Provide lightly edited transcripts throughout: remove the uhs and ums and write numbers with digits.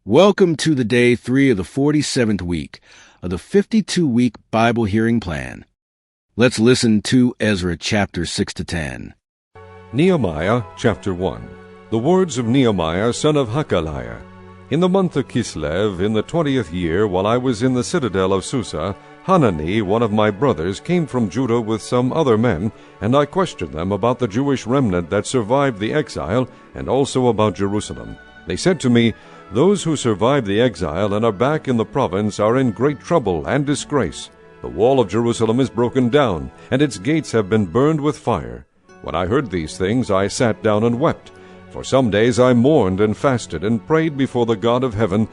Welcome to the day 3 of the 47th week of the 52-week Bible hearing plan. Let's listen to Ezra chapters 6 to 10. Nehemiah chapter 1. The words of Nehemiah son of Hakaliah. In the month of Kislev, in the 20th year, while I was in the citadel of Susa, Hanani, one of my brothers, came from Judah with some other men, and I questioned them about the Jewish remnant that survived the exile, and also about Jerusalem. They said to me, "Those who survived the exile and are back in the province are in great trouble and disgrace. The wall of Jerusalem is broken down, and its gates have been burned with fire." When I heard these things, I sat down and wept. For some days I mourned and fasted and prayed before the God of heaven.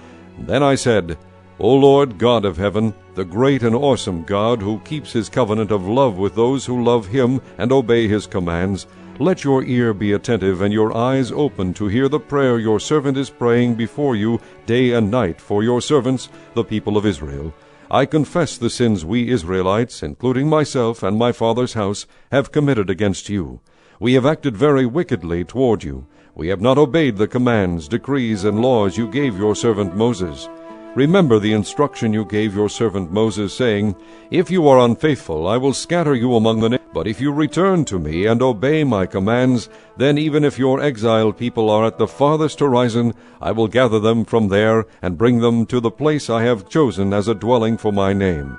Then I said, "O Lord God of heaven, the great and awesome God who keeps his covenant of love with those who love him and obey his commands, let your ear be attentive and your eyes open to hear the prayer your servant is praying before you day and night for your servants, the people of Israel. I confess the sins we Israelites, including myself and my father's house, have committed against you. We have acted very wickedly toward you. We have not obeyed the commands, decrees, and laws you gave your servant Moses. Remember the instruction you gave your servant Moses, saying, 'If you are unfaithful, I will scatter you among the nations. But if you return to me and obey my commands, then even if your exiled people are at the farthest horizon, I will gather them from there and bring them to the place I have chosen as a dwelling for my name.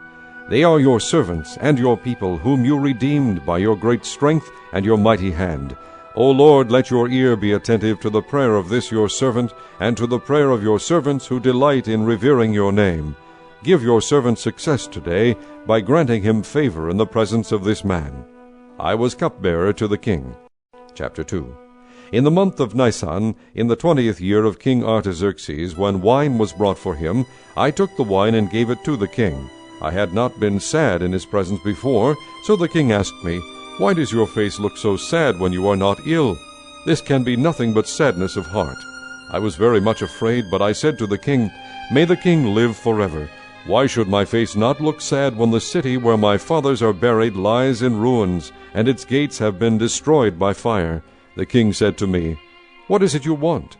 They are your servants and your people, whom you redeemed by your great strength and your mighty hand. O Lord, let your ear be attentive to the prayer of this your servant, and to the prayer of your servants who delight in revering your name. Give your servant success today by granting him favor in the presence of this man.'" I was cupbearer to the king. Chapter 2. In the month of Nisan, in the 20th year of King Artaxerxes, when wine was brought for him, I took the wine and gave it to the king. I had not been sad in his presence before, so the king asked me, "Why does your face look so sad when you are not ill? This can be nothing but sadness of heart." I was very much afraid, but I said to the king, "May the king live forever. Why should my face not look sad when the city where my fathers are buried lies in ruins, and its gates have been destroyed by fire?" The king said to me, "What is it you want?"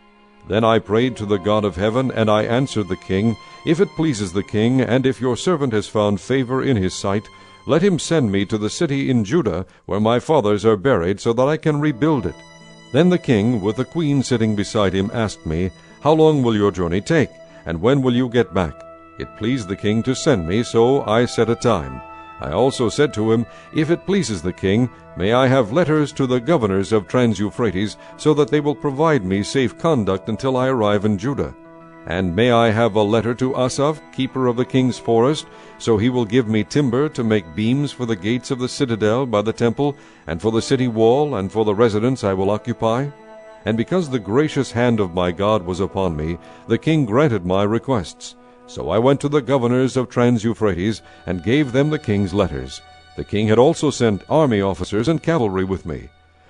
Then I prayed to the God of heaven, and I answered the king, "If it pleases the king, and if your servant has found favor in his sight, let him send me to the city in Judah where my fathers are buried, so that I can rebuild it." Then the king, with the queen sitting beside him, asked me, "How long will your journey take, and when will you get back?" It pleased the king to send me, so I set a time. I also said to him, "If it pleases the king, may I have letters to the governors of Trans-Euphrates, so that they will provide me safe conduct until I arrive in Judah? And may I have a letter to Asaph, keeper of the king's forest, so he will give me timber to make beams for the gates of the citadel by the temple, and for the city wall, and for the residence I will occupy?" And because the gracious hand of my God was upon me, the king granted my requests. So I went to the governors of Trans-Euphrates, and gave them the king's letters. The king had also sent army officers and cavalry with me.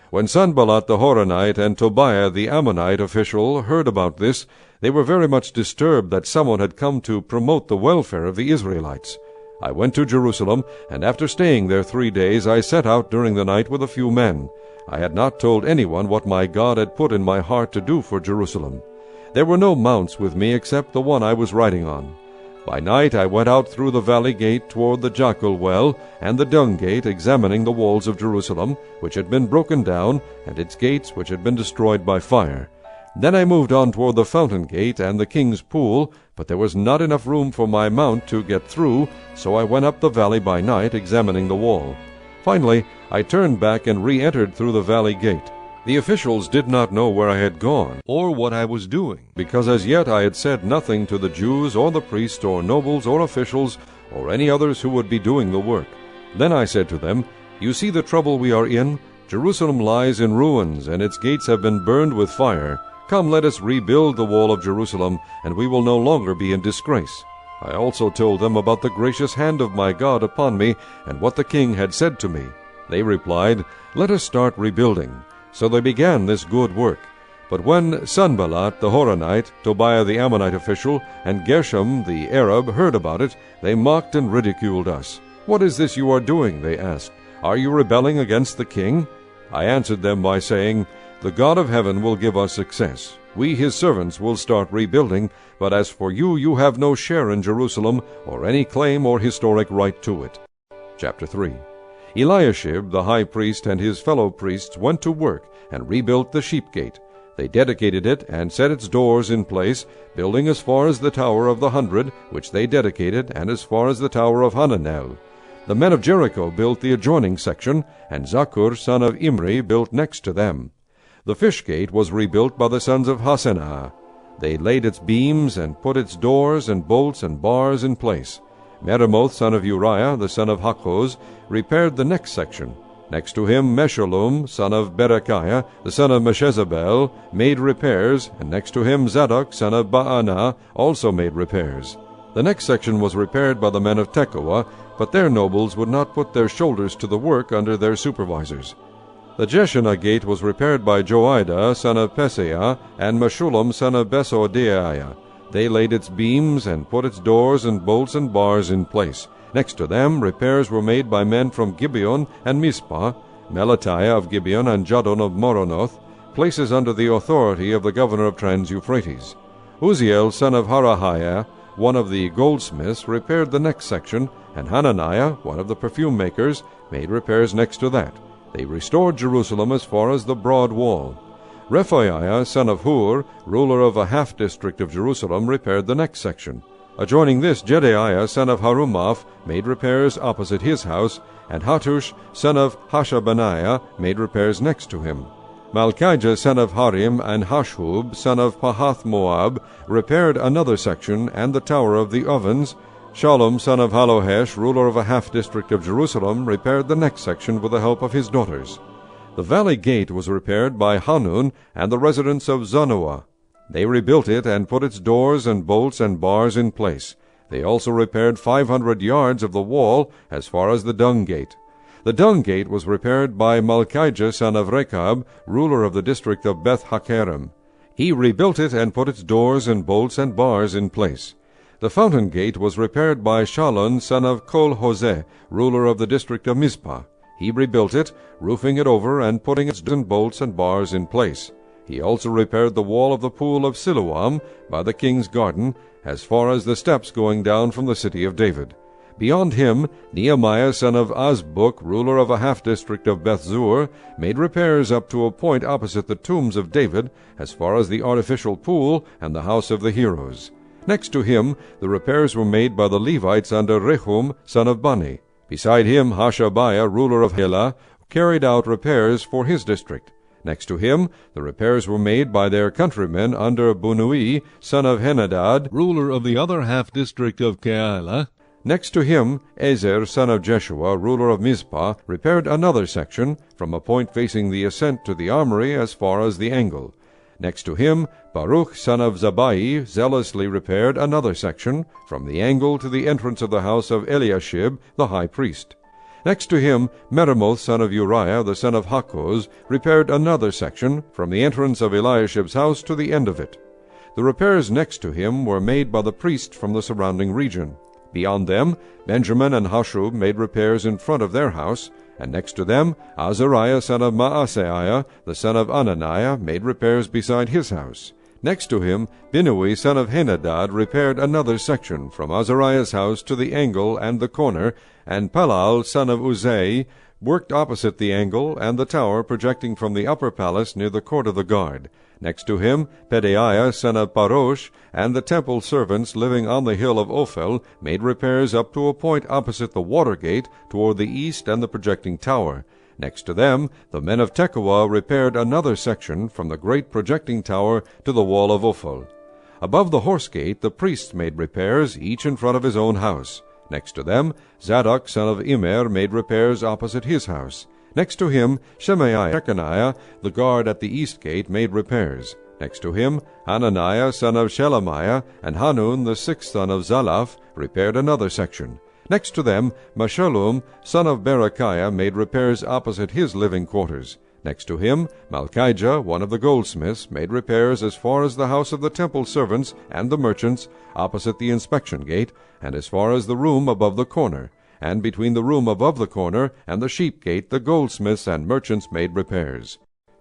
When Sanballat the Horonite and Tobiah the Ammonite official heard about this, they were very much disturbed that someone had come to promote the welfare of the Israelites. I went to Jerusalem, and after staying there 3 days, I set out during the night with a few men. I had not told anyone what my God had put in my heart to do for Jerusalem. There were no mounts with me except the one I was riding on. By night I went out through the valley gate toward the Jackal well and the Dung gate, examining the walls of Jerusalem, which had been broken down, and its gates, which had been destroyed by fire. Then I moved on toward the Fountain gate and the King's pool, but there was not enough room for my mount to get through, so I went up the valley by night, examining the wall. Finally I turned back and re-entered through the valley gate. The officials did not know where I had gone, or what I was doing, because as yet I had said nothing to the Jews or the priests or nobles or officials or any others who would be doing the work. Then I said to them, "You see the trouble we are in? Jerusalem lies in ruins, and its gates have been burned with fire. Come, let us rebuild the wall of Jerusalem, and we will no longer be in disgrace." I also told them about the gracious hand of my God upon me, and what the king had said to me. They replied, "Let us start rebuilding." So they began this good work. But when Sanballat the Horonite, Tobiah the Ammonite official, and Geshem the Arab heard about it, they mocked and ridiculed us. "What is this you are doing?" they asked. "Are you rebelling against the king?" I answered them by saying, "The God of heaven will give us success. We his servants will start rebuilding, but as for you, you have no share in Jerusalem, or any claim or historic right to it. Chapter 3. Eliashib the high priest and his fellow priests went to work and rebuilt the sheep gate. They dedicated it and set its doors in place, building as far as the Tower of the 100, which they dedicated, and as far as the Tower of Hananel. The men of Jericho built the adjoining section, and Zaccur son of Imri built next to them. The fish gate was rebuilt by the sons of Hassenaah. They laid its beams and put its doors and bolts and bars in place. Meremoth son of Uriah, the son of Hakkoz, repaired the next section. Next to him Meshullam son of Berechiah, the son of Meshezabel, made repairs, and next to him Zadok son of Baanah also made repairs. The next section was repaired by the men of Tekoa, but their nobles would not put their shoulders to the work under their supervisors. The Jeshanah gate was repaired by Joiada son of Peseah and Meshullam son of Besodeiah. They laid its beams and put its doors and bolts and bars in place. Next to them repairs were made by men from Gibeon and Mizpah, Melatiah of Gibeon and Jadon of Moronoth, places under the authority of the governor of Trans-Euphrates. Uzziel son of Harahiah, one of the goldsmiths, repaired the next section, and Hananiah, one of the perfume makers, made repairs next to that. They restored Jerusalem as far as the broad wall. Rephaiah son of Hur, ruler of a half-district of Jerusalem, repaired the next section. Adjoining this, Jedaiah son of Harumaph made repairs opposite his house, and Hattush son of Hashabaniah made repairs next to him. Malchijah son of Harim and Hashub son of Pahath-Moab repaired another section and the tower of the ovens. Shallum son of Halohesh, ruler of a half-district of Jerusalem, repaired the next section with the help of his daughters. The valley gate was repaired by Hanun and the residents of Zanoah. They rebuilt it and put its doors and bolts and bars in place. They also repaired 500 yards of the wall as far as the dung gate. The dung gate was repaired by Malchijah son of Rechab, ruler of the district of Beth-Hakerem. He rebuilt it and put its doors and bolts and bars in place. The fountain gate was repaired by Shallun son of Kol-Hoseh, ruler of the district of Mizpah. He rebuilt it, roofing it over and putting its bolts and bars in place. He also repaired the wall of the pool of Siloam by the king's garden, as far as the steps going down from the city of David. Beyond him, Nehemiah son of Azbuk, ruler of a half-district of Beth-zur, made repairs up to a point opposite the tombs of David, as far as the artificial pool and the house of the heroes. Next to him, the repairs were made by the Levites under Rehum son of Bani. Beside him, Hashabiah, ruler of Helah, carried out repairs for his district. Next to him, the repairs were made by their countrymen under Bunui, son of Henadad, ruler of the other half-district of Keilah. Next to him, Ezer, son of Jeshua, ruler of Mizpah, repaired another section, from a point facing the ascent to the armory as far as the angle. Next to him, Baruch, son of Zabbai, zealously repaired another section, from the angle to the entrance of the house of Eliashib, the high priest. Next to him, Meremoth, son of Uriah, the son of Hakkoz, repaired another section, from the entrance of Eliashib's house to the end of it. The repairs next to him were made by the priests from the surrounding region. Beyond them, Benjamin and Hashub made repairs in front of their house, and next to them, Azariah son of Maaseiah, the son of Ananiah, made repairs beside his house. Next to him, Binnui son of Henadad repaired another section, from Azariah's house to the angle and the corner, and Palal son of Uzai worked opposite the angle and the tower projecting from the upper palace near the court of the guard. Next to him, Pedaiah son of Parosh and the temple servants living on the hill of Ophel made repairs up to a point opposite the water gate toward the east and the projecting tower. Next to them, the men of Tekoa repaired another section from the great projecting tower to the wall of Ophel. Above the horse gate, the priests made repairs, each in front of his own house. Next to them, Zadok son of Immer made repairs opposite his house. Next to him, Shechaniah, the guard at the east gate, made repairs. Next to him, Hananiah son of Shelemiah and Hanun the sixth son of Zalaph repaired another section. Next to them, Meshullam son of Berechiah made repairs opposite his living quarters. Next to him, Malchijah, one of the goldsmiths, made repairs as far as the house of the temple servants and the merchants, opposite the inspection gate, and as far as the room above the corner. And between the room above the corner and the sheep gate the goldsmiths and merchants made repairs.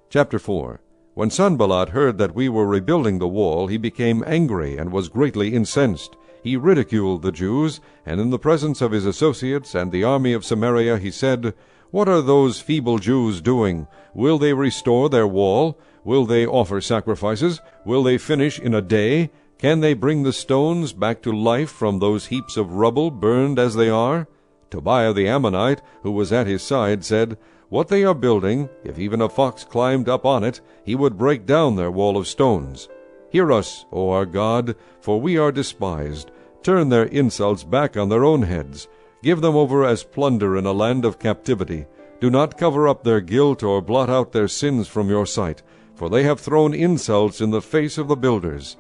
Chapter 4. When Sanballat heard that we were rebuilding the wall, he became angry and was greatly incensed. He ridiculed the Jews, and in the presence of his associates and the army of Samaria he said, "What are those feeble Jews doing? Will they restore their wall? Will they offer sacrifices? Will they finish in a day? Can they bring the stones back to life from those heaps of rubble burned as they are?" Tobiah the Ammonite, who was at his side, said, "What they are building, if even a fox climbed up on it, he would break down their wall of stones. Hear us, O our God, for we are despised. Turn their insults back on their own heads. Give them over as plunder in a land of captivity. Do not cover up their guilt or blot out their sins from your sight, for they have thrown insults in the face of the builders."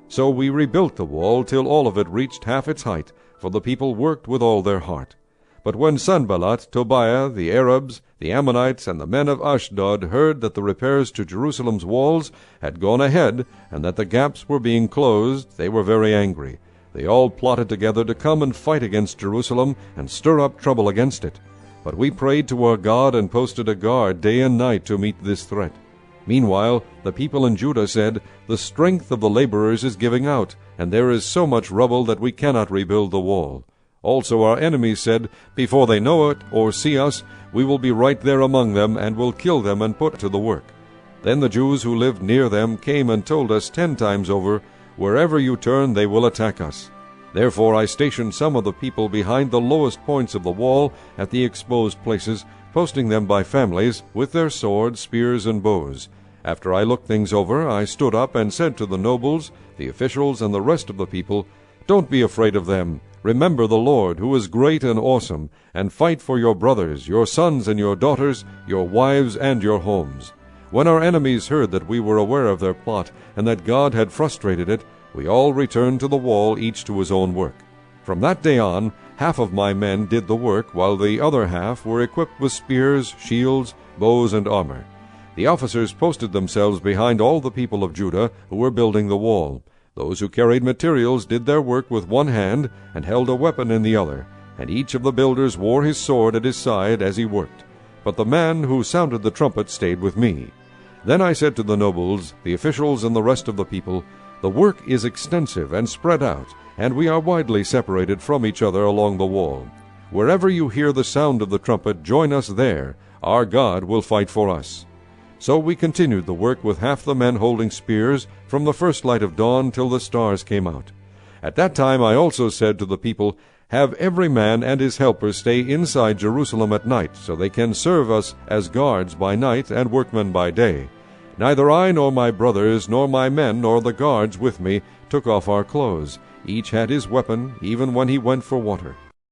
So we rebuilt the wall till all of it reached half its height, for the people worked with all their heart. But when Sanballat, Tobiah, the Arabs, the Ammonites, and the men of Ashdod heard that the repairs to Jerusalem's walls had gone ahead, and that the gaps were being closed, they were very angry. They all plotted together to come and fight against Jerusalem and stir up trouble against it. But we prayed to our God and posted a guard day and night to meet this threat. Meanwhile, the people in Judah said, "The strength of the laborers is giving out, and there is so much rubble that we cannot rebuild the wall." Also our enemies said, "Before they know it or see us, we will be right there among them, and will kill them and put to the work." Then the Jews who lived near them came and told us 10 times over, "Wherever you turn, they will attack us." Therefore I stationed some of the people behind the lowest points of the wall at the exposed places, posting them by families, with their swords, spears, and bows. After I looked things over, I stood up and said to the nobles, the officials, and the rest of the people, "Don't be afraid of them. Remember the Lord, who is great and awesome, and fight for your brothers, your sons and your daughters, your wives and your homes." When our enemies heard that we were aware of their plot, and that God had frustrated it, we all returned to the wall, each to his own work. From that day on, half of my men did the work, while the other half were equipped with spears, shields, bows, and armor. The officers posted themselves behind all the people of Judah who were building the wall. Those who carried materials did their work with one hand and held a weapon in the other, and each of the builders wore his sword at his side as he worked. But the man who sounded the trumpet stayed with me. Then I said to the nobles, the officials, and the rest of the people, "The work is extensive and spread out, and we are widely separated from each other along the wall. Wherever you hear the sound of the trumpet, join us there. Our God will fight for us." So we continued the work with half the men holding spears from the first light of dawn till the stars came out. At that time I also said to the people, "Have every man and his helper stay inside Jerusalem at night, so they can serve us as guards by night and workmen by day." Neither I nor my brothers nor my men nor the guards with me took off our clothes. Each had his weapon, even when he went for water.